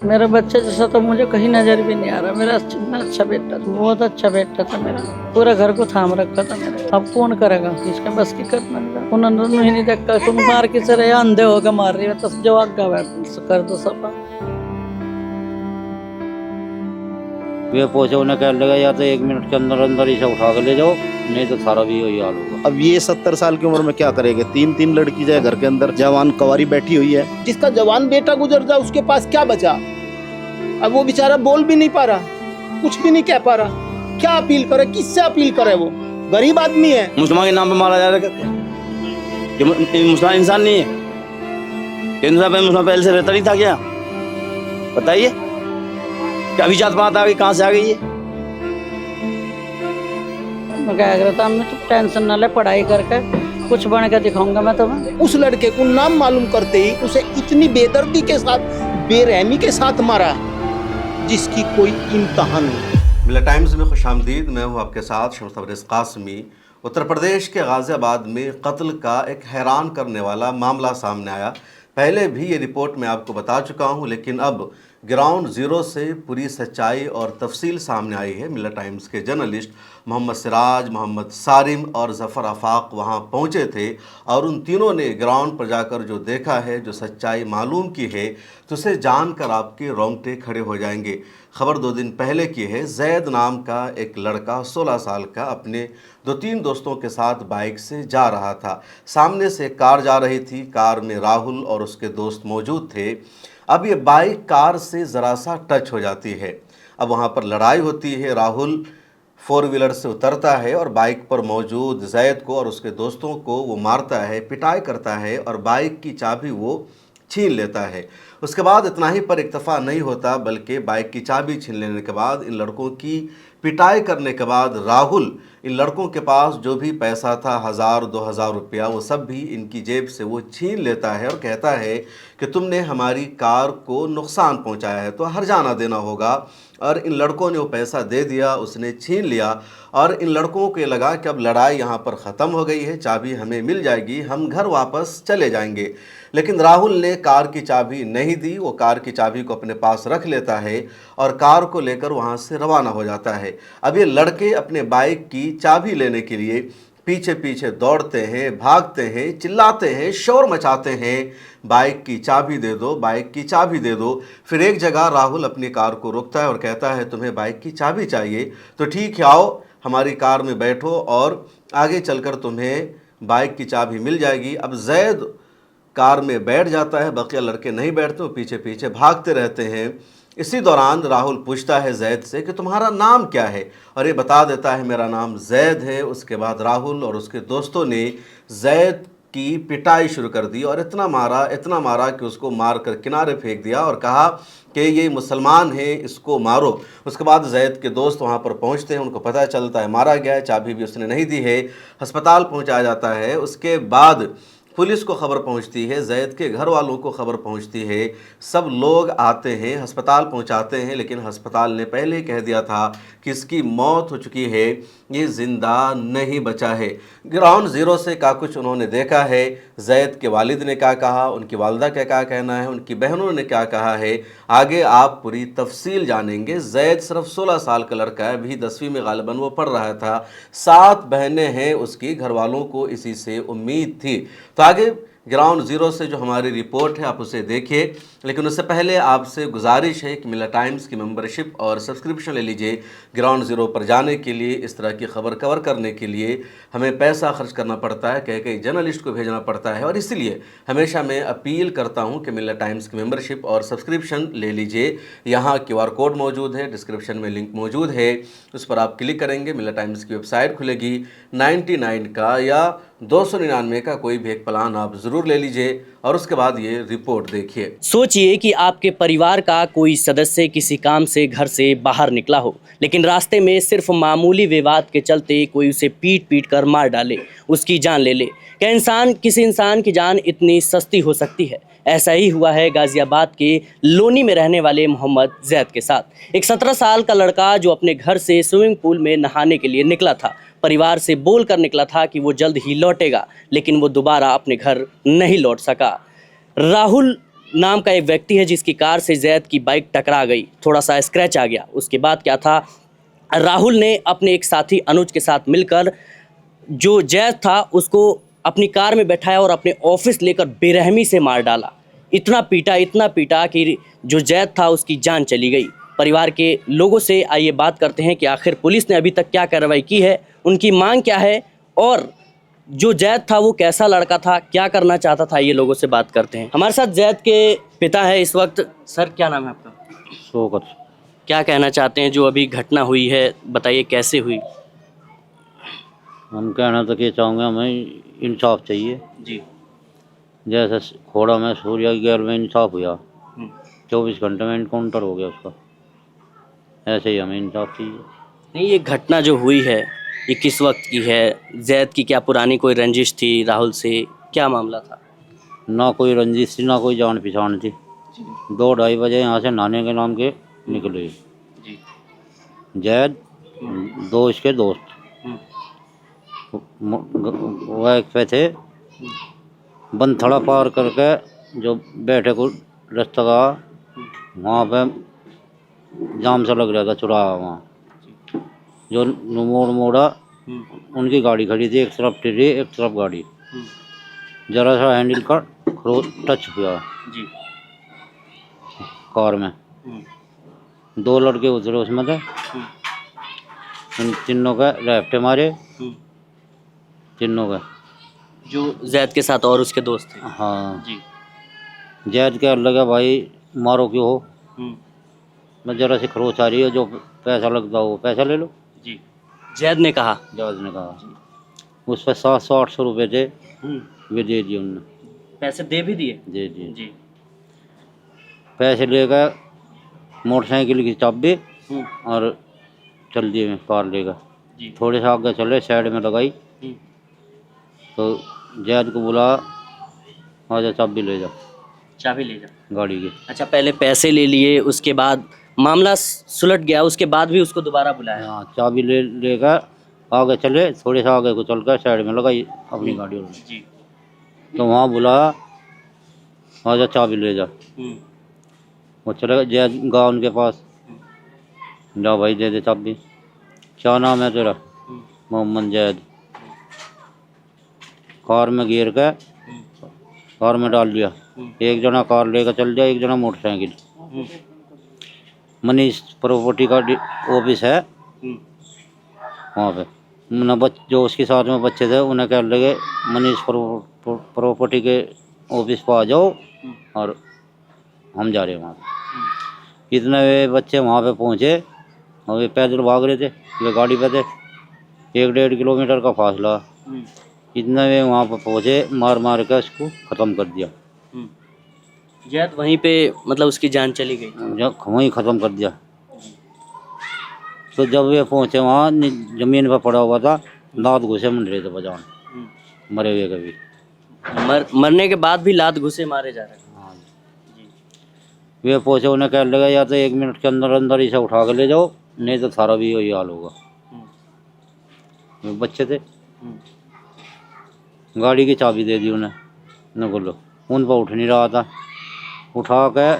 मेरा बच्चे जैसा तो मुझे कहीं नजर भी नहीं आ रहा। मेरा इतना अच्छा बेटा, बहुत अच्छा बेटा था मेरा, पूरा घर को थाम रखा था मेरा। अब कौन करेगा, इसके बस की करना नहीं। उन्होंने ही नहीं देखा, तुम मार किसे रहे, अंधे होकर मार रही है, तो जो आगा कर दो सपा। वे पहुंचे, उन्हें कहने लगा या तो 1 मिनट के अंदर अंदर इसे उठा के ले जाओ, नहीं तो सारा भी वही हाल होगा। अब ये 70 साल की उम्र में क्या करेंगे? 3 लड़की जाए घर के अंदर, जवान कवारी बैठी हुई है। जिसका जवान बेटा गुजर जाए उसके पास क्या बचा? अब वो बेचारा बोल भी नहीं पा रहा, कुछ भी नहीं कह पा रहा। क्या अपील करे, किससे अपील करे? वो गरीब आदमी है। मुसलमान के नाम पे मारा जा रहा है, मुसलमान इंसान नहीं है। मुसलमान पहले से रहता नहीं था क्या? बताइए, क्या अभी जात पात आ गई, कहाँ से आ गई ये? मैं क्या कह रहा था, मैं तो टेंशन ना ले, पढ़ाई करके कुछ बन के दिखाऊंगा मैं तुम्हें। उस लड़के को नाम मालूम करते ही उसे इतनी बेदर्दी के साथ, बेरहमी के साथ मारा जिसकी कोई इंतहा नहीं। मिला टाइम्स में खुशामदीद। मैं हूँ आपके साथ शम्स तबरेज़ कासमी। उत्तर प्रदेश के गाज़ियाबाद में कत्ल का एक हैरान करने वाला मामला सामने आया। पहले भी ये रिपोर्ट मैं आपको बता चुका हूँ, लेकिन अब ग्राउंड ज़ीरो से पूरी सच्चाई और तफसील सामने आई है। मिला टाइम्स के जर्नलिस्ट मोहम्मद सिराज, मोहम्मद सारिम और ज़फ़र आफाक वहाँ पहुँचे थे और उन तीनों ने ग्राउंड पर जाकर जो देखा है, जो सच्चाई मालूम की है, तो उसे जानकर आपके रोंगटे खड़े हो जाएंगे। खबर 2 दिन पहले की है। जैद नाम का एक लड़का 16 साल का अपने 2-3 दोस्तों के साथ बाइक से जा रहा था। सामने से कार जा रही थी, कार में राहुल और उसके दोस्त मौजूद थे। अब ये बाइक कार से ज़रा सा टच हो जाती है। अब वहाँ पर लड़ाई होती है। राहुल 4 व्हीलर से उतरता है और बाइक पर मौजूद जैद को और उसके दोस्तों को वो मारता है, पिटाई करता है और बाइक की चाबी वो छीन लेता है। उसके बाद इतना ही पर इक्तफ़ा नहीं होता, बल्कि बाइक की चाबी छीन लेने के बाद, इन लड़कों की पिटाई करने के बाद राहुल इन लड़कों के पास जो भी पैसा था, 1000-2000 रुपया, वो सब भी इनकी जेब से वो छीन लेता है और कहता है कि तुमने हमारी कार को नुकसान पहुंचाया है तो हर्जाना देना होगा। और इन लड़कों ने वो पैसा दे दिया, उसने छीन लिया और इन लड़कों को लगा कि अब लड़ाई यहाँ पर ख़त्म हो गई है, चाबी हमें मिल जाएगी, हम घर वापस चले जाएंगे। लेकिन राहुल ने कार की चाबी नहीं दी। वो कार की चाबी को अपने पास रख लेता है और कार को लेकर वहाँ से रवाना हो जाता है। अब ये लड़के अपने बाइक की चाबी लेने के लिए पीछे पीछे दौड़ते हैं, भागते हैं, चिल्लाते हैं, शोर मचाते हैं, बाइक की चाबी दे दो, बाइक की चाबी दे दो। फिर एक जगह राहुल अपनी कार को रोकता है और कहता है तुम्हें बाइक की चाबी चाहिए तो ठीक है, आओ हमारी कार में बैठो और आगे चलकर तुम्हें बाइक की चाबी मिल जाएगी। अब जैद कार में बैठ जाता है, बाकी लड़के नहीं बैठते, वो पीछे पीछे भागते रहते हैं। इसी दौरान राहुल पूछता है जैद से कि तुम्हारा नाम क्या है, और ये बता देता है मेरा नाम जैद है। उसके बाद राहुल और उसके दोस्तों ने जैद की पिटाई शुरू कर दी और इतना मारा कि उसको मार कर किनारे फेंक दिया और कहा कि ये मुसलमान है, इसको मारो। उसके बाद जैद के दोस्त वहाँ पर पहुँचते हैं, उनको पता चलता है मारा गया है, चाबी भी उसने नहीं दी है, अस्पताल पहुँचाया जाता है। उसके बाद पुलिस को खबर पहुंचती है, जैद के घर वालों को खबर पहुंचती है, सब लोग आते हैं, अस्पताल पहुंचाते हैं, लेकिन अस्पताल ने पहले ही कह दिया था कि इसकी मौत हो चुकी है, ये ज़िंदा नहीं बचा है। ग्राउंड ज़ीरो से क्या कुछ उन्होंने देखा है, जैद के वालिद ने क्या कहा, उनकी वालदा का क्या कहना है, उनकी बहनों ने क्या कहा है, आगे आप पूरी तफसील जानेंगे। जैद सिर्फ 16 साल का लड़का है, अभी 10वीं में गालिबन वो पढ़ रहा था। 7 बहनें हैं उसकी, घर वालों को इसी से उम्मीद थी। तो आगे ग्राउंड ज़ीरो से जो हमारी रिपोर्ट है आप उसे देखिए, लेकिन उससे पहले आपसे गुजारिश है कि मिला टाइम्स की मेंबरशिप और सब्सक्रिप्शन ले लीजिए। ग्राउंड ज़ीरो पर जाने के लिए, इस तरह की खबर कवर करने के लिए हमें पैसा खर्च करना पड़ता है, कई जर्नलिस्ट को भेजना पड़ता है, और इसलिए हमेशा मैं अपील करता हूं कि मिला टाइम्स की मेंबरशिप और सब्सक्रिप्शन ले लीजिए। यहाँ QR कोड मौजूद है, डिस्क्रिप्शन में लिंक मौजूद है, उस पर आप क्लिक करेंगे, मिला टाइम्स की वेबसाइट खुलेगी। 99 का या 299 का कोई भी एक प्लान आप ज़रूर ले लीजिए और उसके बाद ये रिपोर्ट देखिए। सोचिए कि आपके परिवार का कोई सदस्य किसी काम से घर से बाहर निकला हो, लेकिन रास्ते में सिर्फ मामूली विवाद के चलते कोई उसे पीट कर मार डाले, उसकी जान ले ले। क्या किसी इंसान की जान इतनी सस्ती हो सकती है? ऐसा ही हुआ है गाज़ियाबाद के लोनी में रहने वाले मोहम्मद जैद के साथ। एक 17 साल का लड़का जो अपने घर से स्विमिंग पूल में नहाने के लिए निकला था, परिवार से बोल कर निकला था कि वो जल्द ही लौटेगा, लेकिन वो दोबारा अपने घर नहीं लौट सका। राहुल नाम का एक व्यक्ति है जिसकी कार से जैद की बाइक टकरा गई, थोड़ा सा स्क्रैच आ गया। उसके बाद क्या था, राहुल ने अपने एक साथी अनुज के साथ मिलकर जो जैद था उसको अपनी कार में बैठाया और अपने ऑफिस लेकर बेरहमी से मार डाला। इतना पीटा कि जो जैद था उसकी जान चली गई। परिवार के लोगों से आइए बात करते हैं कि आखिर पुलिस ने अभी तक क्या कार्रवाई की है, उनकी मांग क्या है और जो जैद था वो कैसा लड़का था, क्या करना चाहता था, ये लोगों से बात करते हैं। हमारे साथ जैद के पिता है इस वक्त। सर क्या नाम है आपका? शौकत। क्या कहना चाहते हैं जो अभी घटना हुई है, बताइए कैसे हुई? हम कहना तो ये चाहूँगे, हमें इंसाफ चाहिए। जी। जैसे खोड़ा में सूर्या की गैर में इंसाफ हुआ, 24 घंटे में इनकाउंटर हो गया उसका, ऐसे ही हमें इंसाफ चाहिए। नहीं, ये घटना जो हुई है ये किस वक्त की है? जैद की क्या पुरानी कोई रंजिश थी राहुल से, क्या मामला था? ना कोई रंजिश थी, ना कोई जान पहचान थी। 2-2:30 बजे यहाँ से नाने के नाम के निकले जी। जैद, दो इसके दोस्त वह एक पे थे। बनथड़ा पार करके जो बैठे को रास्ता का वहाँ पे जाम सा लग रहा था, चुराहा वहाँ जो मोड़ा उनकी गाड़ी खड़ी थी, एक तरफ टिरी एक तरफ गाड़ी, जरा सा हैंडल का टच हुआ जी। कार में। 2 लड़के उतरे उसमें थे, उन तीनों का लेफ्ट मारे, तीनों का। जो जैद के साथ और उसके दोस्त थे। हाँ जी। जैद क्या लगा, भाई मारो क्यों हो, मैं जरा सी खरोच आ रही है, जो पैसा लगता हो पैसा ले लो। जी। जैद ने कहा। जैद ने कहा। उस पर 700-800 रुपये थे, वे दे दिए उनने। पैसे दे भी दिए? दे दिए। जी। पैसे लेकर मोटरसाइकिल की चाबी और चल दिए कार लेकर। जी। थोड़े से आगे चले, साइड में लगाई तो जैद को बुला, आजा चाबी ले जा, चाबी ले जा गाड़ी की। अच्छा, पहले पैसे ले लिए, उसके बाद मामला सुलट गया, उसके बाद भी उसको दोबारा बुलाया? हाँ, चाबी लेकर आगे चले, थोड़े से आगे को चलकर साइड में लगाई अपनी गाड़ी में। जी। तो वहाँ बुलाया, आजा चाबी ले जा। वो चले गए, जैद गया उनके पास, जाओ भाई दे दे चाबी। क्या नाम है तेरा? मोहम्मद जैद। कार में गिर के कार में डाल दिया। एक जना कार लेकर चल दिया, एक जना मोटरसाइकिल। मनीष प्रॉपर्टी का ऑफिस है वहाँ पे। जो उसके साथ में बच्चे थे उन्हें कह लगे, मनीष प्रॉपर्टी के ऑफिस पर आ जाओ और हम जा रहे हैं वहाँ पे। इतने वे बच्चे वहाँ पे पहुँचे और वे पैदल भाग रहे थे, वे गाड़ी पे थे। 1-1.5 किलोमीटर का फासला। इतना वे वहाँ पर पहुँचे, मार मार कर उसको ख़त्म कर दिया। जैद वहीं पे मतलब उसकी जान चली गई? जब वहीं ख़त्म कर दिया। तो जब वे पहुँचे वहाँ, ज़मीन पर पड़ा हुआ था, दांत घुसे मन रहे थे बजान, मरे हुए कभी। मरने के बाद भी लात घुसे मारे जा रहे हैं? हाँ जी। वे पहुँचे, उन्हें कह लगा या तो 1 मिनट के अंदर अंदर इसे उठा के ले जाओ, नहीं तो थारा भी वही हाल होगा। वे बच्चे थे, गाड़ी की चाबी दे दी उन्हें, न बोलो। उन पर उठ नहीं रहा था, उठा के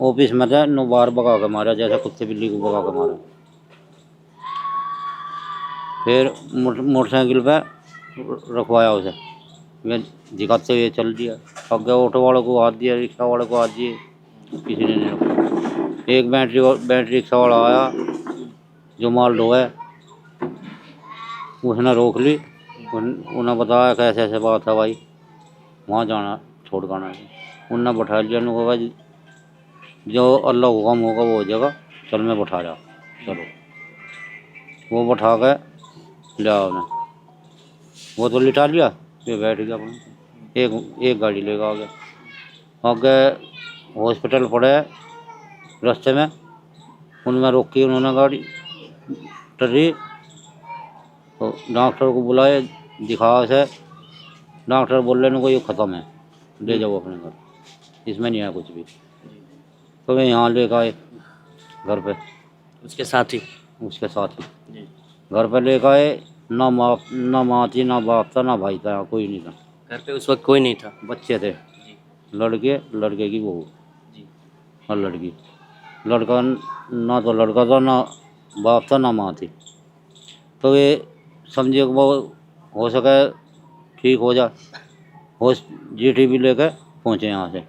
ऑफिस में थे, 9 बार भगा के मारा, जैसे कुत्ते बिल्ली को भगा के मारा। फिर मोटरसाइकिल पे रखवाया उसे, वे दिखाते हुए चल दिया। आगे ऑटो वालों को हाथ दिया, रिक्शा वालों को हाथ दिए, किसी ने नहीं रखा। एक बैटरी रिक्शा वाला आया जो माल ढोए, उसने रोक ली। उन्हें बताया कैसे ऐसे बात है भाई, वहाँ जाना छोड़ गाना है। उन्हें बैठा लिया, उन्होंने कहा जो अल्लाह हुक्म होगा वो हो जाएगा, चल मैं बैठा जा, चलो। वो बैठा के लिया उन्हें, वो तो लिटा लिया, फिर बैठ गया अपने। एक गाड़ी लेगा आगे हॉस्पिटल पड़े रास्ते में, उनमें रोकी उन्होंने गाड़ी टर्री। तो डॉक्टर को बुलाए, दिखाया से, डॉक्टर बोल रहे को ये ख़त्म है, ले जाओ अपने घर, इसमें नहीं है कुछ भी। तो वे यहाँ लेकर आए घर पे, उसके साथ ही घर पे लेकर आए। ना माँ थी, ना बाप था, ना भाई था, कोई नहीं था घर पे उस वक्त कोई नहीं था? बच्चे थे, लड़के की बहू और लड़की। लड़का ना तो लड़का था, ना बाप था, ना माँ थी। तो ये समझिए कि वो हो सके ठीक हो जा, होश जीटी भी लेकर पहुँचे यहाँ से।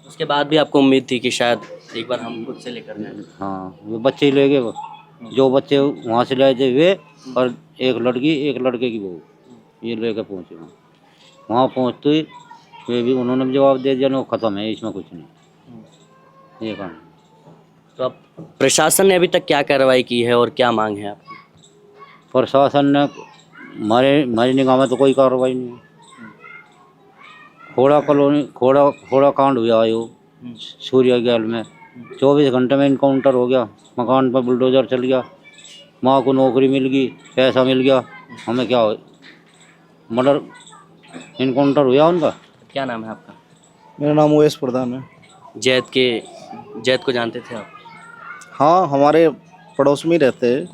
उसके बाद भी आपको उम्मीद थी कि शायद एक बार हम खुद से लेकर जाएं। हाँ, वो बच्चे ही ले गए, वो जो बच्चे वहाँ से लाए थे वे, और एक लड़की एक लड़के की बहू, ये लेकर पहुँचे वहाँ पहुँचते ही वे भी उन्होंने भी जवाब दे दिया, ना ख़त्म है, इसमें कुछ नहीं, ये कहानी। तो अब प्रशासन ने अभी तक क्या कार्रवाई की है और क्या मांग है आपकी? प्रशासन ने हमारी निगाह में तो कोई कार्रवाई नहीं है। खोड़ा कांड हुआ है वो सूर्या गैल में, 24 घंटे में इनकाउंटर हो गया, मकान पर बुलडोजर चल गया, माँ को नौकरी मिल गई, पैसा मिल गया, हमें क्या हो, मर्डर इनकाउंटर हुआ उनका। क्या नाम है आपका? मेरा नाम ओएस प्रधान है। जैद को जानते थे आप? हाँ, हमारे पड़ोस में ही रहते हैं,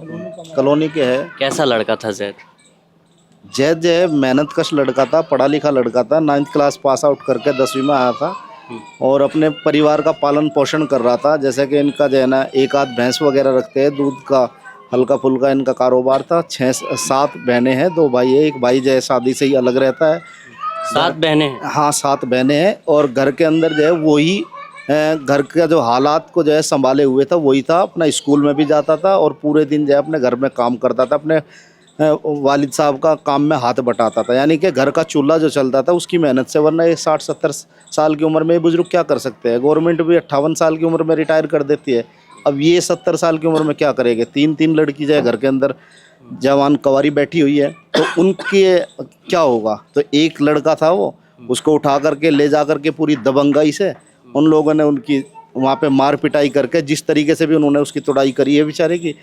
कॉलोनी के है। कैसा लड़का था जैद? जैद जो है मेहनत कश लड़का था, पढ़ा लिखा लड़का था, 9th क्लास पास आउट करके 10वीं में आया था और अपने परिवार का पालन पोषण कर रहा था। जैसे कि इनका जो है ना, एक आध भैंस वगैरह रखते हैं, दूध का हल्का फुल्का इनका कारोबार था। 6-7 बहनें हैं, 2 भाई है। एक भाई जो है शादी से ही अलग रहता है। 7 बहनें हैं? हाँ, 7 बहनें हैं। और घर के अंदर जो है वही घर का जो हालात को जो है संभाले हुए था, वही था। अपना स्कूल में भी जाता था और पूरे दिन जो है अपने घर में काम करता था, अपने वालिद साहब का काम में हाथ बटाता था। यानी कि घर का चूल्हा जो चलता था उसकी मेहनत से, वरना ये 60-70 साल की उम्र में ये बुजुर्ग क्या कर सकते हैं। गवर्नमेंट भी 58 साल की उम्र में रिटायर कर देती है, अब ये 70 साल की उम्र में क्या करेंगे। 3 लड़की जो है घर के अंदर जवान कवारी बैठी हुई है, तो उनके क्या होगा। तो एक लड़का था, वो उसको उठा करके ले जा करके पूरी दबंगाई से उन लोगों ने उनकी वहाँ पे मार पिटाई करके, जिस तरीके से भी उन्होंने उसकी तुड़ाई करी है बेचारे की।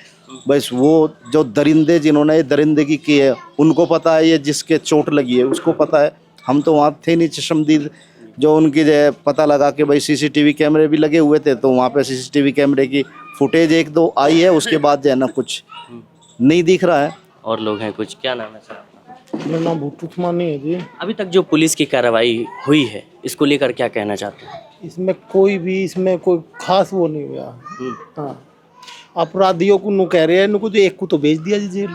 बस वो जो दरिंदे जिन्होंने ये दरिंदगी की है उनको पता है, ये जिसके चोट लगी है उसको पता है। हम तो वहाँ थे नहीं चश्मदीद, जो उनकी जो है पता लगा कि भाई CCTV कैमरे भी लगे हुए थे, तो वहाँ पे CCTV कैमरे की फुटेज 1-2 आई है, उसके बाद जो है ना कुछ नहीं दिख रहा है। और लोग हैं कुछ? क्या नाम है सर आपका? मेरा नाम भूतू उस्मानी है जी। अभी तक जो पुलिस की कार्रवाई हुई है, इसको लेकर क्या कहना चाहते हैं? इसमें कोई खास वो नहीं हुआ। हाँ, अपराधियों को नु कह रहे हैं, नुको जो एक को तो भेज दिया जी जेल,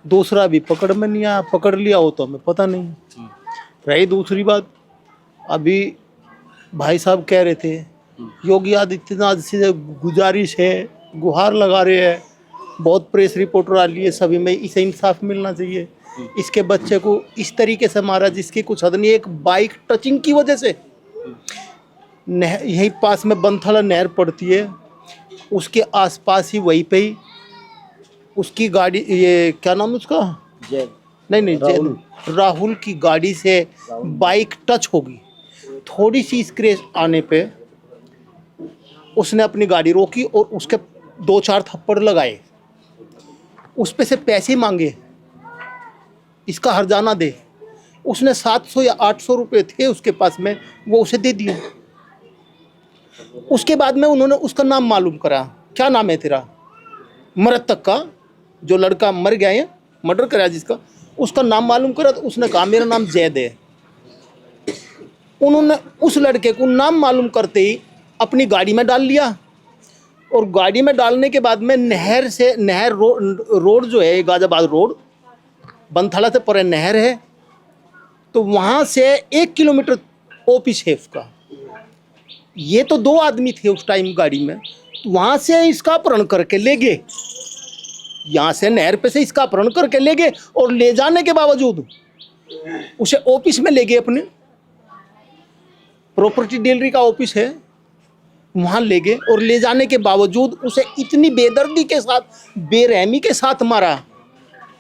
दूसरा भी पकड़ में नहीं आया। पकड़ लिया हो तो हमें पता नहीं। रही दूसरी बात, अभी भाई साहब कह रहे थे योगी आदित्यनाथ से गुजारिश है, गुहार लगा रहे हैं, बहुत प्रेस रिपोर्टर आ रही है, सभी में इसे इंसाफ मिलना चाहिए। इसके बच्चे को इस तरीके से मारा जिसकी कुछ हद नहीं। एक बाइक टचिंग की वजह से यहीं पास में बनथला नहर पड़ती है, उसके आसपास ही वहीं पे ही उसकी गाड़ी, ये क्या नाम है उसका, नहीं राहुल की गाड़ी से बाइक टच होगी। थोड़ी सी स्क्रैच आने पे उसने अपनी गाड़ी रोकी और उसके 2-4 थप्पड़ लगाए। उस पे से पैसे मांगे, इसका हर्जाना दे। उसने 700 या 800 रुपये थे उसके पास में, वो उसे दे दिए। उसके बाद में उन्होंने उसका नाम मालूम करा। क्या नाम है तेरा? मृतक का, जो लड़का मर गया है, मर्डर कराया जिसका, उसका नाम मालूम करा। तो उसने कहा मेरा नाम जैद है। उन्होंने उस लड़के को नाम मालूम करते ही अपनी गाड़ी में डाल लिया, और गाड़ी में डालने के बाद में नहर रोड जो है, गाजियाबाद रोड, बनथला से परे नहर है, तो वहाँ से 1 किलोमीटर ऑफिस है उसका। ये तो 2 आदमी थे उस टाइम गाड़ी में, तो वहाँ से इसका अपहरण करके ले गए। यहाँ से नहर पे से इसका अपहरण करके ले गए, और ले जाने के बावजूद उसे ऑफिस में ले गए। अपने प्रॉपर्टी डीलरी का ऑफिस है, वहाँ ले गए, और ले जाने के बावजूद उसे इतनी बेदर्दी के साथ, बेरहमी के साथ मारा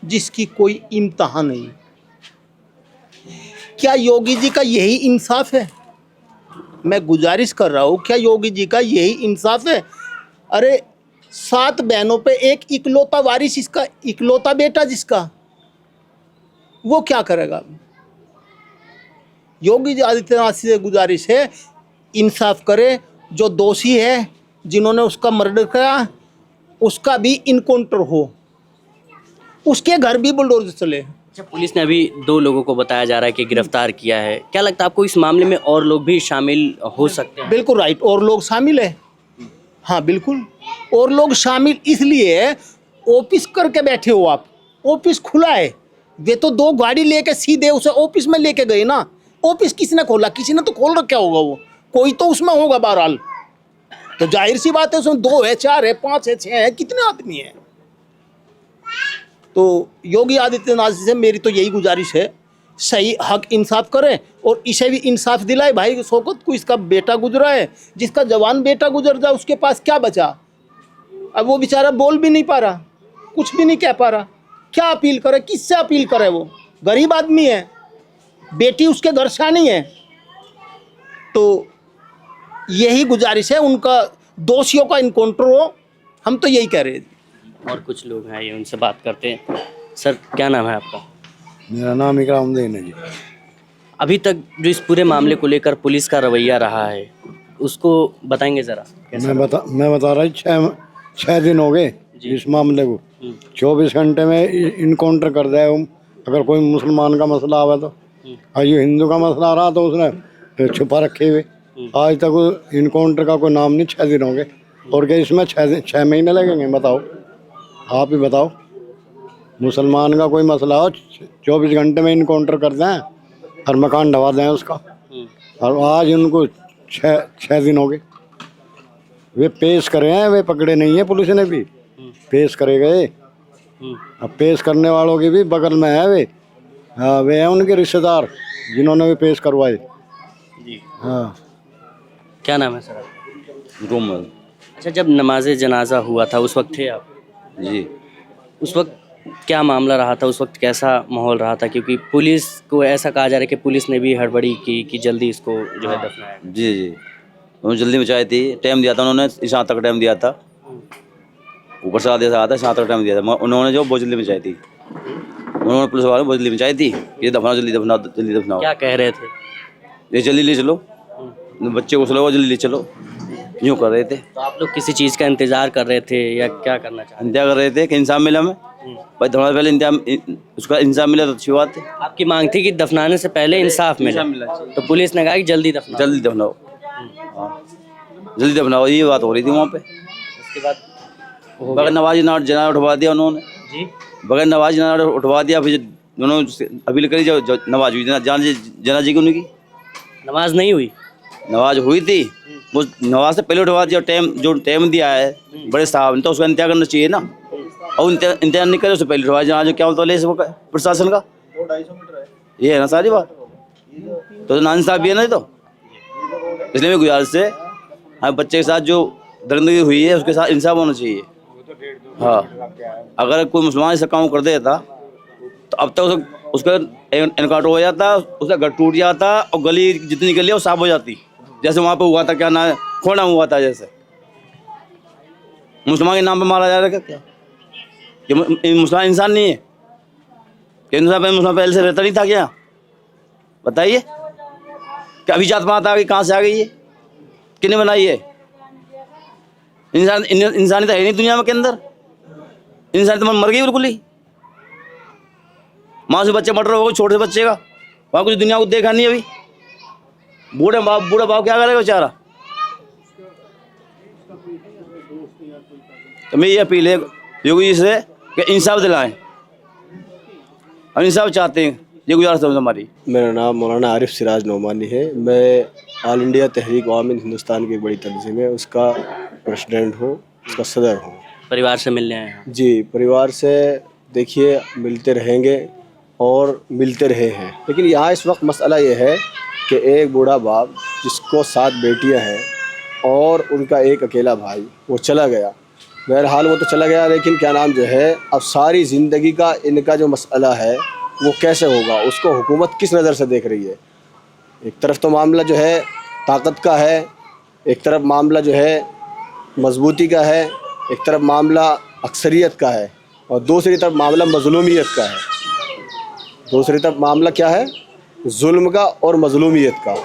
जिसकी कोई इंतहा नहीं। क्या योगी जी का यही इंसाफ है? मैं गुजारिश कर रहा हूँ, क्या योगी जी का यही इंसाफ है? अरे 7 बहनों पे एक इकलौता वारिस, इसका इकलौता बेटा जिसका, वो क्या करेगा? योगी जी आदित्यनाथ से गुजारिश है, इंसाफ करे। जो दोषी है, जिन्होंने उसका मर्डर किया, उसका भी इनकाउंटर हो, उसके घर भी बुलडोजर चले। अच्छा, पुलिस ने अभी 2 लोगों को बताया जा रहा है कि गिरफ्तार किया है। क्या लगता है आपको इस मामले में और लोग भी शामिल हो सकते हैं? बिल्कुल राइट, और लोग शामिल है। हाँ बिल्कुल, और लोग शामिल इसलिए ऑफिस करके बैठे हो आप, ऑफिस खुला है। वे तो 2 गाड़ी लेके सीधे उसे ऑफिस में लेके गए ना। ऑफिस किसने खोला? किसी ने तो खोल रखा होगा, वो कोई तो उसमें होगा बहरहाल। तो जाहिर सी बात है उसमें 2 है, 4 है, 5 है, 6 है, कितने आदमी है। तो योगी आदित्यनाथ जी से मेरी तो यही गुजारिश है, सही हक इंसाफ करें और इसे भी इंसाफ दिलाए। भाई शौकत को इसका बेटा गुजरा है, जिसका जवान बेटा गुजर जाए उसके पास क्या बचा? अब वो बेचारा बोल भी नहीं पा रहा, कुछ भी नहीं कह पा रहा, क्या अपील करे, किससे अपील करे? वो गरीब आदमी है, बेटी उसके घर से नहीं है। तो यही गुजारिश है, उनका दोषियों का इनकाउंटर हो, हम तो यही कह रहे हैं। और कुछ लोग हैं, ये उनसे बात करते हैं। सर, क्या नाम है आपका? मेरा नाम इकरामुद्दीन है जी। अभी तक जो इस पूरे मामले को लेकर पुलिस का रवैया रहा है, उसको बताएंगे ज़रा। मैं बता रहा हूँ, 6 दिन हो गए इस मामले को। 24 घंटे में इनकाउंटर कर दिया। अगर कोई मुसलमान का मसला आवा तो, और ये हिंदू का मसला आ रहा तो उसने छुपा रखे हुए। आज तक इनकाउंटर का कोई नाम नहीं। 6 दिन हो गए, और क्या इसमें 6 महीने लगेंगे? बताओ, आप ही बताओ। मुसलमान का कोई मसला हो, 24 घंटे में इनकाउंटर कर दें और मकान ढवा दें उसका। और आज उनको 6 दिन हो गए। वे पेश करे हैं, वे पकड़े नहीं है, पुलिस ने भी पेश करे गए। अब पेश करने वालों की भी बगल में है वे। हाँ, वे हैं उनके रिश्तेदार जिन्होंने भी पेश करवाए। जी, हाँ। क्या नाम है सर? रोमल। अच्छा, जब नमाज जनाजा हुआ था उस वक्त थे आप? जी। उस वक्त क्या मामला रहा था? उस वक्त कैसा माहौल रहा था? क्योंकि पुलिस को ऐसा कहा जा रहा है कि पुलिस ने भी हड़बड़ी की कि जल्दी इसको जो है दफनाया। जी जी, उन्होंने जल्दी मचाई थी। टाइम दिया था उन्होंने, ईशान तक टाइम दिया था। ऊपर से आदेश आया था, ईशान तक टाइम दिया था। उन्होंने जो बहुत जल्दी मचाई थी, उन्होंने पुलिस वालों ने बहुत जल्दी मचाई थी। ये दफनाओ, जल्दी दफनाओ, जल्दी दफनाओ। क्या कह रहे थे? ये जल्दी ले चलो, बच्चे को सुलाओ, जल्दी ले चलो, यूँ कर रहे थे। तो आप लोग किसी चीज़ का इंतजार कर रहे थे या क्या करना चाह रहे इंतजार कर रहे थे कि इंसाफ मिला हमें। भाई थोड़ा पहले उसका इंसाफ मिला तो अच्छी बात है। थे? आपकी मांग थी कि दफनाने से पहले इंसाफ मिले, तो पुलिस ने कहा कि जल्दी दफनाओ। जल्दी दफनाओ, हाँ जल्दी दफनाओ, ये बात हो रही थी वहाँ पे। उसके बाद बगैर नवाजी जनाजा उठवा दिया उन्होंने। जी, बगैर नवाजी जनाजा उठवा दिया। फिर उन्होंने अपील करी जो नवाज हुई जनाजे की, उनकी नमाज नहीं हुई। नवाज हुई थी, वो नवाज से पहले उठवा दिया। जो टाइम दिया है बड़े साहब ने, तो उसका इंतजार करना चाहिए ना। और इंतजार नहीं करे, उससे पहले उठवा दिया। जो क्या बोलता है इसको प्रशासन का, 250 मीटर है, ये है ना सारी बात। तो नाइंसाफ भी है ना। तो इसलिए मैं गुजारिश है, हमारे बच्चे के साथ जो दरिंदगी हुई है उसके साथ इंसाफ होना चाहिए। हाँ, अगर कोई मुसलमान ऐसा काम कर देता तो अब तक उसका इनकाउंटर हो जाता, उसका घर टूट जाता और गली जितनी गली है वो साफ हो जाती। जैसे वहाँ पे हुआ था, क्या ना खोना हुआ था, जैसे मुसलमान के नाम पे मारा जा रहा है। क्या ये मुसलमान इंसान नहीं है? कि मुसलमान पहले से रहता नहीं था क्या? बताइए, क्या अभी जात पात आ गई? कहाँ से आ गई है? किसने बनाई है? इंसानियत है नहीं दुनिया में के अंदर। इंसानियत मर गई बिल्कुल ही। माँ से बच्चे मर रहे हो, छोटे बच्चे का, वहाँ कुछ दुनिया को देखा नहीं अभी। बूढ़ा बाप क्या करेगा बेचारा? तो मेरी अपील है योगी जी से कि इंसाफ दिलाएं, हम इंसाफ चाहते हैं, ये गुजारिश है हमारी। मेरा नाम मौलाना आरिफ सिराज नोमानी है। मैं ऑल इंडिया तहरीक अवाम हिंदुस्तान की एक बड़ी तंजीम है, उसका प्रेसिडेंट हूँ, उसका सदर हूँ। परिवार से मिलने आए हैं? जी, परिवार से देखिए मिलते रहेंगे और मिलते रहे हैं। लेकिन यहाँ इस वक्त मसला ये है कि एक बूढ़ा बाप जिसको 7 बेटियाँ हैं और उनका एक अकेला भाई, वो चला गया। बहरहाल वो तो चला गया, लेकिन क्या नाम जो है, अब सारी ज़िंदगी का इनका जो मसला है वो कैसे होगा, उसको हुकूमत किस नज़र से देख रही है। एक तरफ तो मामला जो है ताकत का है, एक तरफ मामला जो है मजबूती का है, एक तरफ मामला अक्सरियत का है, और दूसरी तरफ मामला मज़लूमियत का है। दूसरी तरफ मामला क्या है? जुल्म का और मज़लूमियत का।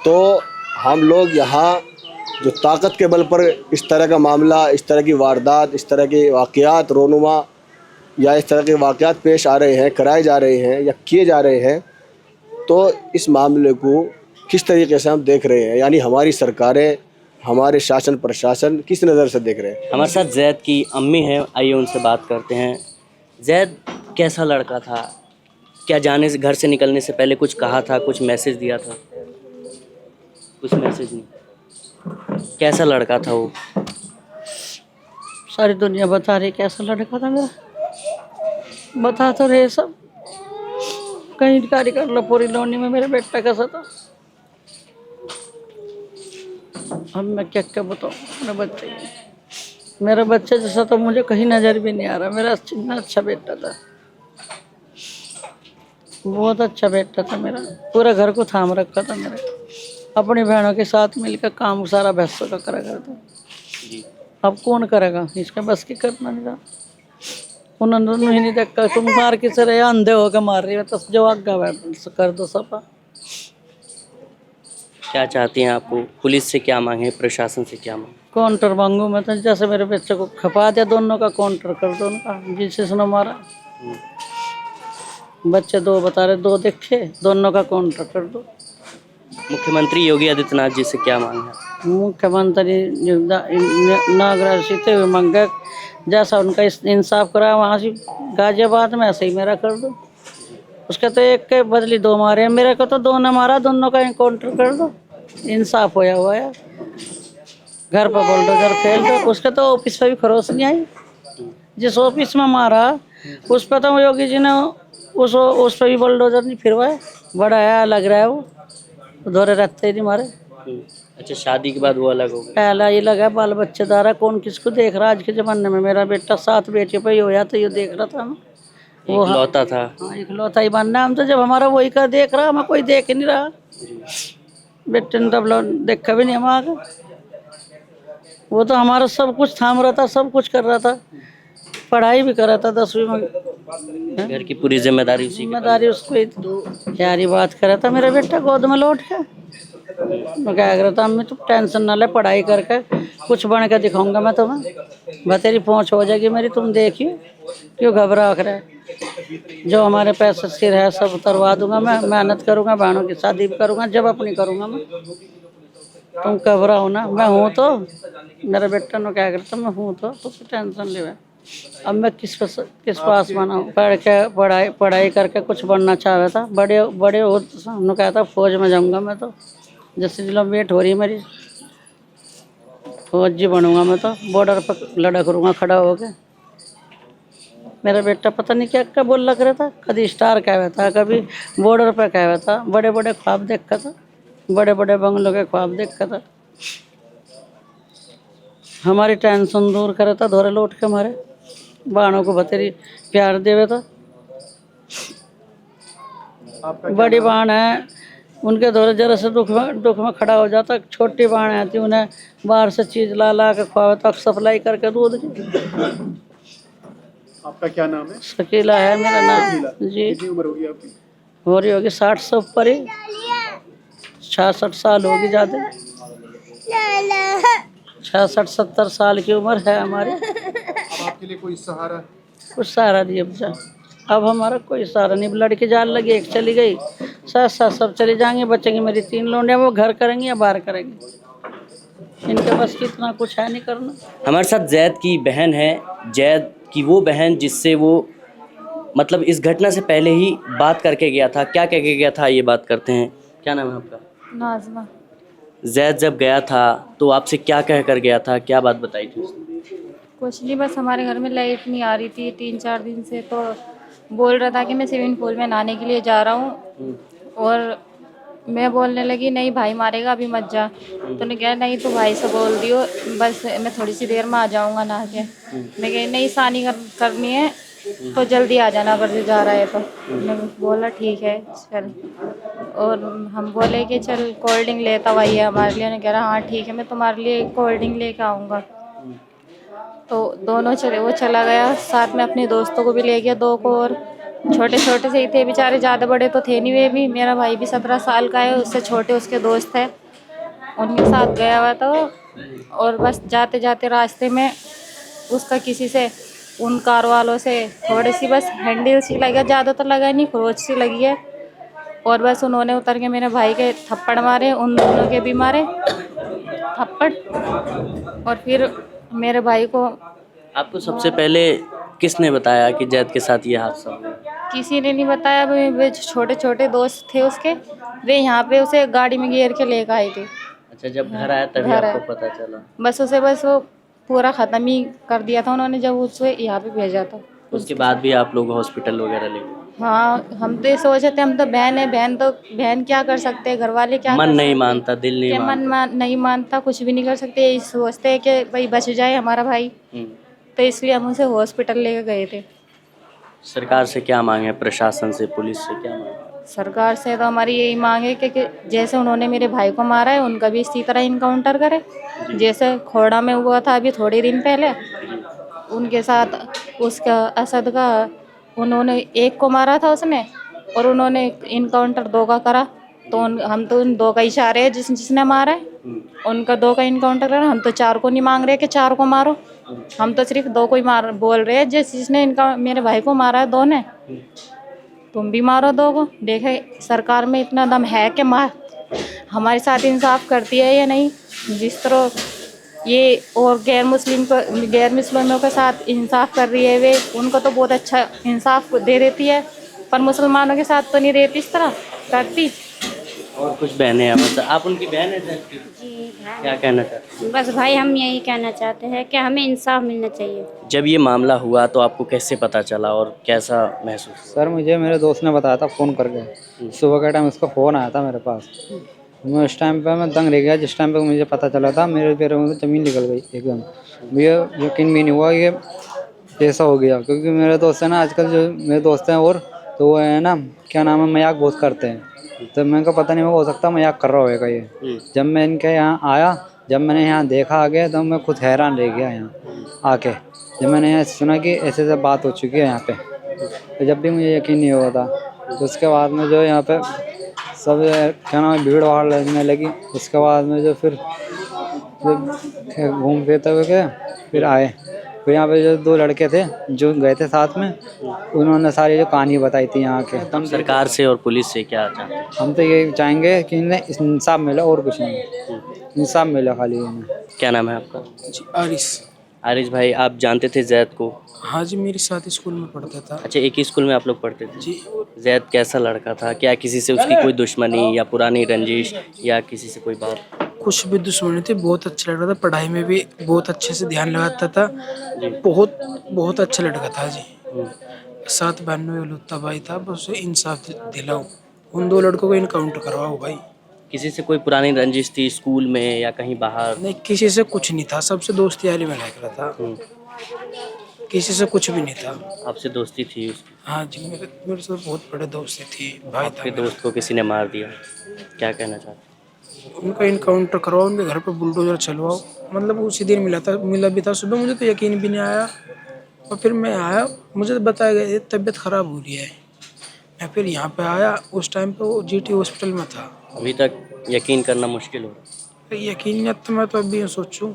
तो हम लोग यहाँ जो ताकत के बल पर इस तरह का मामला, इस तरह की वारदात, इस तरह के वाक़यात रोनुमा या इस तरह के वाक़यात पेश आ रहे हैं, कराए जा रहे हैं या किए जा रहे हैं, तो इस मामले को किस तरीके से हम देख रहे हैं, यानी हमारी सरकारें, हमारे शासन प्रशासन किस नज़र से देख रहे हैं? हमारे साथ जैद की अम्मी हैं, आइए उनसे बात करते हैं। जैद कैसा लड़का था? क्या जाने से, घर से निकलने से पहले कुछ कहा था, कुछ मैसेज दिया था? कुछ मैसेज नहीं। कैसा लड़का था वो? सारी दुनिया बता रही कैसा लड़का था मेरा, बता तो रहे सब, कहीं कारी कर लो पूरी लोनी में मेरा बेटा कैसा था। अब मैं क्या क्या बताऊँ, मेरा बच्चा जैसा तो मुझे कहीं नज़र भी नहीं आ रहा। मेरा इतना अच्छा बेटा था, बहुत अच्छा बेटा था मेरा, पूरा घर को थाम रखा था मेरे, अपनी बहनों के साथ मिलकर काम सारा भैंसों का करा करता। अब कौन करेगा, इसके बस की करना नहीं था। उन्होंने ही नहीं देखा, तुम मार किस रहे अंधे होकर मार रही हो, तो जो आगे कर दो सपा। क्या चाहती हैं आपको? पुलिस से क्या मांगे, प्रशासन से क्या मांगे? काउंटर मांगू मैं तो, जैसे मेरे बच्चे को खपा दिया दोनों का काउंटर कर दो उनका, जिसने मारा। बच्चे दो बता रहे, दो देखे, दोनों का काउंटर कर दो। मुख्यमंत्री योगी आदित्यनाथ जी से क्या मांगे? मुख्यमंत्री नागराज सीते हुए मांगे, जैसा उनका इंसाफ करा वहाँ से गाजियाबाद में, ऐसे ही मेरा कर दो। उसका तो एक के बदली दो मारे, मेरे को तो दो ने मारा, दोनों का एनकाउंटर कर दो, इंसाफ होया हुआ है। घर पर बुलडोजर फेल दो, उसका तो ऑफिस पे भी खरोच नहीं आई। जिस ऑफिस में मारा उस पर तो योगी जी ने उस पर भी बुलडोजर नहीं फिरवाया, बड़ा है लग रहा है वो धोरे रखते ही नहीं मारे। अच्छा, शादी के बाद वो अलग हो गया? पहला ये लगा बाल बच्चेदार है, कौन किसको देख रहा आज के ज़माने में। मेरा बेटा 7 बेटियों पे ही होया तो ये देख रहा था, वो इकलौता था। हाँ, इकलौता ही बनना हम तो, जब हमारा वही का देख रहा, हमें कोई देख ही नहीं रहा। बेटे ने तब देखा भी नहीं हम आगे, वो तो हमारा सब कुछ थाम रहा था, सब कुछ कर रहा था, पढ़ाई भी कर रहा था 10वीं में। घर की पूरी जिम्मेदारी उसी की। जिम्मेदारी उसको ही थी। यारी बात कर रहा था मेरा बेटा गोद में लौट के, मैं क्या कर रहा था, मैं तो टेंशन ना ले, पढ़ाई करके कुछ बन के दिखाऊंगा मैं तुम्हें, बतेरी पहुँच हो जाएगी मेरी, तुम देखिए क्यों घबरा कर रहे। जो हमारे पैसे सिर है सब उतरवा दूंगा मैं, मेहनत करूंगा, बहनों की शादी भी करूंगा, जब अपनी करूंगा मैं, तुम घबराओ ना, मैं हूँ तो। मेरा बेटा ने क्या करता, मैं हूँ तो टेंशन ले। अब मैं किस पास बनाऊँ, पढ़ाई करके कुछ बनना चाह रहा था, बड़े हो तो कहा था फौज में जाऊंगा मैं तो, जैसे जिला वेट हो रही है मेरी, फौज जी बनूंगा मैं तो, बॉर्डर पर लड़ा करूँगा खड़ा होके। मेरा बेटा पता नहीं क्या क्या बोल लग रहा था, कभी स्टार कह रहा था, कभी बॉर्डर पर कह रहा था, बड़े बड़े ख्वाब देखा था, बड़े बड़े बंगलों के ख्वाब देखा था। हमारी टेंशन दूर करे था, धोरे लौट के हमारे बाणों को बतेरी प्यार देवे था। बड़ी बाण है, उनके धोरे जरा से दुख में खड़ा हो जाता, छोटी बाण आती उन्हें बाहर से चीज ला के खुआवे तक सप्लाई करके दूध की। आपका क्या नाम है? शकीला है मेरा नाम जी। कितनी उम्र होगी आपकी? हो रही होगी 60 से ऊपर ही, 66 साल होगी ज़्यादा, 66-70 साल की उम्र है हमारी। अब आपके लिए कोई सहारा? कुछ सहारा नहीं अब हमारा कोई सहारा नहीं। लड़की जाल लगी, एक चली गई, साथ सब चली जाएंगी, बचेंगी मेरी 3 लोंडियाँ, वो घर करेंगी या बाहर करेंगी, इनके बस की इतना कुछ है नहीं करना। हमारे साथ जैद की बहन है, जैद की वो बहन जिससे वो मतलब इस घटना से पहले ही बात करके गया था। क्या कह के गया था ये बात करते हैं। क्या नाम है आपका? नाज़मा। जैद जब गया था तो आपसे क्या कह कर गया था, क्या बात बताई थी उसने? कुछ नहीं, बस हमारे घर में लाइट नहीं आ रही थी 3-4 दिन से, तो बोल रहा था कि मैं स्विमिंग पूल में नहाने के लिए जा रहा हूँ, और मैं बोलने लगी नहीं भाई मारेगा अभी मत जा, तो ने कहा नहीं तो भाई से बोल दियो, बस मैं थोड़ी सी देर में आ जाऊँगा नहा के। मैं कही नहीं सानी करनी है तो जल्दी आ जाना अगर जा रहा है तो। मैं बोला ठीक है चल, और हम बोले कि चल कोल्ड ड्रिंक लेता हुआ है हमारे लिए। कह रहा हाँ ठीक है मैं तुम्हारे लिए कोल्ड ड्रिंक लेके आऊँगा। तो दोनों चले, वो चला गया, साथ में अपने दोस्तों को भी ले गया 2 को, और छोटे छोटे से ही थे बेचारे, ज़्यादा बड़े तो थे नहीं वे भी। मेरा भाई भी 17 साल का है, उससे छोटे उसके दोस्त है, उनके साथ गया हुआ था। और बस जाते जाते रास्ते में उसका किसी से उन कार वालों से थोड़ी सी बस हैंडल सी लगा, ज़्यादा तो लगा नहीं, खरोच सी लगी है। और बस उन्होंने उतर के मेरे भाई के थप्पड़ मारे, उन दोनों के भी मारे थप्पड़। और फिर मेरे भाई को आपको सबसे पहले किसने बताया कि जैद के साथ ये हादसा हुआ? किसी ने नहीं बताया। वे छोटे छोटे दोस्त थे उसके, वे यहाँ पे उसे गाड़ी में घेर के लेकर आए थे। अच्छा, जब घर आया तभी घर आपको आया। पता चला? बस उसे बस वो पूरा ख़त्म ही कर दिया था उन्होंने जब उसे यहाँ पे भेजा था। उसके बाद भी आप लोग हॉस्पिटल वगैरह ले गए? हाँ, हम तो ये सोचे थे, हम तो बहन है, बहन क्या कर सकते हैं, घर वाले क्या मन कर नहीं सकते मानता, दिल नहीं हैं? मानता। नहीं मानता, कुछ भी नहीं कर सकते। यही सोचते हैं कि भाई बच जाए हमारा भाई, तो इसलिए हम उसे हॉस्पिटल लेके गए थे। सरकार से क्या मांग है, प्रशासन से, पुलिस से क्या मांग है? सरकार से तो हमारी यही मांग है कि जैसे उन्होंने मेरे भाई को मारा है, उनका भी इसी तरह इनकाउंटर करे, जैसे खोड़ा में हुआ था अभी थोड़ी दिन पहले उनके साथ। उसका असद का उन्होंने एक को मारा था उसने, और उन्होंने इनकाउंटर 2 का करा। तो हम तो उन 2 का इशारे है, जिसने मारा है उनका 2 का इनकाउंटर करा। हम तो 4 को नहीं मांग रहे कि 4 को मारो, हम तो सिर्फ 2 को ही बोल रहे हैं। जिसने इनका मेरे भाई को मारा है 2 ने, तुम भी मारो 2 को। देखे सरकार में इतना दम है कि हमारे साथ इंसाफ करती है या नहीं। जिस तरह ये और गैर मुस्लिमों के साथ इंसाफ कर रही है, वे उनको तो बहुत अच्छा इंसाफ दे देती है, पर मुसलमानों के साथ तो नहीं देती इस तरह करती। और कुछ बहनें हैं, मतलब आप उनकी बहन है? जी हाँ। क्या कहना चाहते हैं? बस भाई हम यही कहना चाहते हैं कि हमें इंसाफ मिलना चाहिए। जब ये मामला हुआ तो आपको कैसे पता चला और कैसा महसूस? सर मुझे मेरे दोस्त ने बताया था फ़ोन करके, सुबह के टाइम उसका फ़ोन आया था मेरे पास। मैं उस टाइम पे मैं दंग रह गया, जिस टाइम पे मुझे पता चला था मेरे पैरों में ज़मीन निकल गई एकदम। मुझे यकीन भी नहीं हुआ ये ऐसा हो गया, क्योंकि मेरे दोस्त है ना, आजकल जो मेरे दोस्त हैं और तो वो है ना, क्या नाम है, मजाक बहुत करते हैं। तो मैंने कहा पता नहीं हो सकता मजाक कर रहा होगा ये। जब मैं इनके यहाँ आया, जब मैंने यहाँ देखा आगे, तो मैं खुद हैरान रह गया यहाँ आके। जब मैंने यहाँ सुना कि ऐसे ऐसे बात हो चुकी है यहाँ पे, तो जब भी मुझे यकीन नहीं हुआ था। तो उसके बाद में जो यहाँ पे सब क्या नाम है, भीड़ भाड़ लगने लगी। उसके बाद में जो फिर घूम फिरते हुए गए, फिर आए। फिर यहाँ पे जो 2 लड़के थे जो गए थे साथ में, उन्होंने सारी जो कहानी बताई थी यहाँ के। हम सरकार से और पुलिस से क्या चाहते हैं? हम तो ये चाहेंगे कि इन्हें इंसाफ मिले और कुछ नहीं, इंसाफ मिले खाली इन्हें। क्या नाम है आपका? जी आरिस। आरिस भाई, आप जानते थे जैद को? हाँ जी, मेरे साथ स्कूल में पढ़ता था। अच्छा, एक ही स्कूल में आप लोग पढ़ते थे? जी। जैद कैसा लड़का था? क्या किसी से उसकी कोई दुश्मनी या पुरानी रंजिश या किसी से कोई बात? कुछ भी दुश्मनी थी, बहुत अच्छा लड़का था, पढ़ाई में भी बहुत अच्छे से ध्यान लगाता था, बहुत अच्छा लड़का था जी। 7 बहनों में लुत्ता भाई था, बस उसे इंसाफ दिलाओ, उन 2 लड़कों को इनकाउंटर करवाओ भाई। किसी से कोई पुरानी रंजिश थी स्कूल में या कहीं बाहर? नहीं, किसी से कुछ नहीं था, सबसे दोस्ती यारी में लग रहा था, किसी से कुछ भी नहीं था। आपसे दोस्ती थी उसकी? हाँ जी, मेरे से बहुत बड़े दोस्ती थी, भाई था। आपके दोस्त को किसी ने मार दिया, क्या कहना चाहते हैं? उनका इनकाउंटर करवाओ, उनके घर पे बुलडोजर चलवाओ। मतलब उसी दिन मिला भी था सुबह, मुझे तो यकीन भी नहीं आया। और फिर मैं आया, मुझे तो बताया गया तबीयत ख़राब हो रही है। मैं फिर यहाँ पे आया, उस टाइम पे वो GT हॉस्पिटल में था। अभी तक यकीन करना मुश्किल हो रहा है? यकीन नहीं, तो मैं तो अभी सोचूं,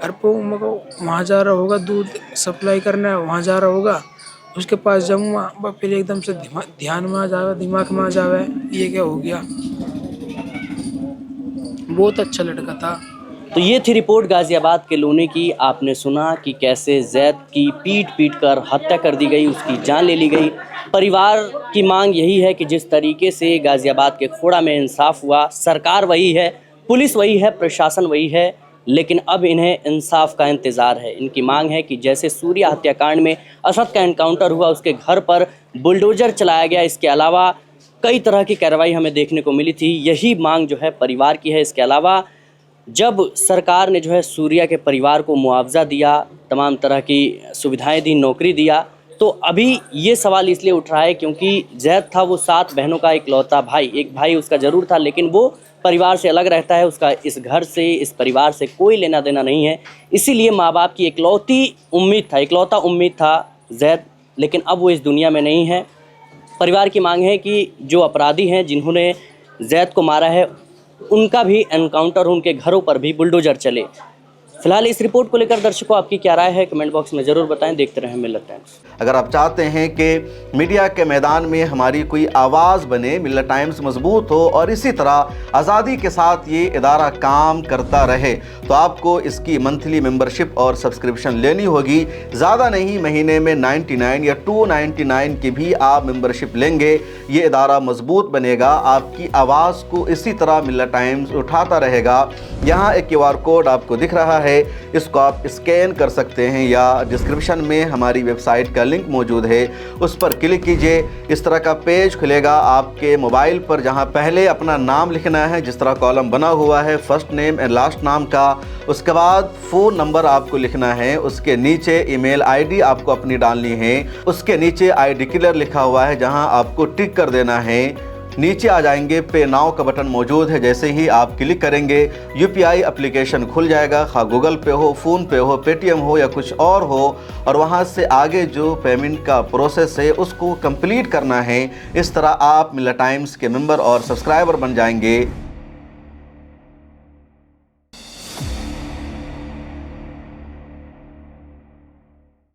हर को वहाँ जा रहा होगा, दूध सप्लाई करना है, वहाँ जा रहा होगा, उसके पास जाऊँगा, फिर एकदम से ध्यान में आ जावे, दिमाग में आ जावे, ये क्या हो गया। बहुत अच्छा लड़का था। तो ये थी रिपोर्ट गाज़ियाबाद के लोने की। आपने सुना कि कैसे जैद की पीट कर हत्या कर दी गई, उसकी जान ले ली गई। परिवार की मांग यही है कि जिस तरीके से गाज़ियाबाद के खोड़ा में इंसाफ हुआ, सरकार वही है, पुलिस वही है, प्रशासन वही है, लेकिन अब इन्हें इंसाफ का इंतज़ार है। इनकी मांग है कि जैसे सूर्या हत्याकांड में असद का एनकाउंटर हुआ, उसके घर पर बुलडोजर चलाया गया, इसके अलावा कई तरह की कार्रवाई हमें देखने को मिली थी। यही मांग जो है परिवार की है। इसके अलावा जब सरकार ने जो है सूर्या के परिवार को मुआवजा दिया, तमाम तरह की सुविधाएं दी, नौकरी दिया, तो अभी ये सवाल इसलिए उठ रहा है क्योंकि जैद था वो 7 बहनों का इकलौता भाई। एक भाई उसका ज़रूर था, लेकिन वो परिवार से अलग रहता है, उसका इस घर से, इस परिवार से कोई लेना देना नहीं है। इसीलिए माँ बाप की इकलौता उम्मीद था जैद, लेकिन अब वो इस दुनिया में नहीं है। परिवार की मांग है कि जो अपराधी हैं, जिन्होंने जैद को मारा है, उनका भी एनकाउंटर, उनके घरों पर भी बुलडोजर चले। फिलहाल इस रिपोर्ट को लेकर दर्शकों आपकी क्या राय है, कमेंट बॉक्स में ज़रूर बताएं। देखते रहें मिल्लत टाइम्स। अगर आप चाहते हैं कि मीडिया के मैदान में हमारी कोई आवाज़ बने, मिल्लत टाइम्स मजबूत हो और इसी तरह आज़ादी के साथ ये इदारा काम करता रहे, तो आपको इसकी मंथली मेंबरशिप और सब्सक्रिप्शन लेनी होगी। ज़्यादा नहीं, महीने में 99 या 299 की भी आप मेंबरशिप लेंगे, ये इदारा मजबूत बनेगा। आपकी आवाज़ को इसी तरह मिल्लत टाइम्स उठाता रहेगा। यहाँ एक QR कोड आपको दिख रहा है, इसको आप स्कैन कर सकते हैं या डिस्क्रिप्शन में हमारी वेबसाइट का लिंक मौजूद है, उस पर क्लिक कीजिए। इस तरह का पेज खुलेगा आपके मोबाइल पर, जहां पहले अपना नाम लिखना है, जिस तरह कॉलम बना हुआ है फर्स्ट नेम एंड लास्ट नाम का। उसके बाद फ़ोन नंबर आपको लिखना है, उसके नीचे ईमेल ID आपको अपनी डालनी है, उसके नीचे आई डिक्लेयर लिखा हुआ है जहां आपको टिक कर देना है। नीचे आ जाएंगे, पे नाउ का बटन मौजूद है, जैसे ही आप क्लिक करेंगे UPI एप्लीकेशन खुल जाएगा, खा गूगल पे हो, फ़ोन पे हो, पेटीएम हो या कुछ और हो, और वहां से आगे जो पेमेंट का प्रोसेस है उसको कंप्लीट करना है। इस तरह आप मिल्लत टाइम्स के मेंबर और सब्सक्राइबर बन जाएंगे।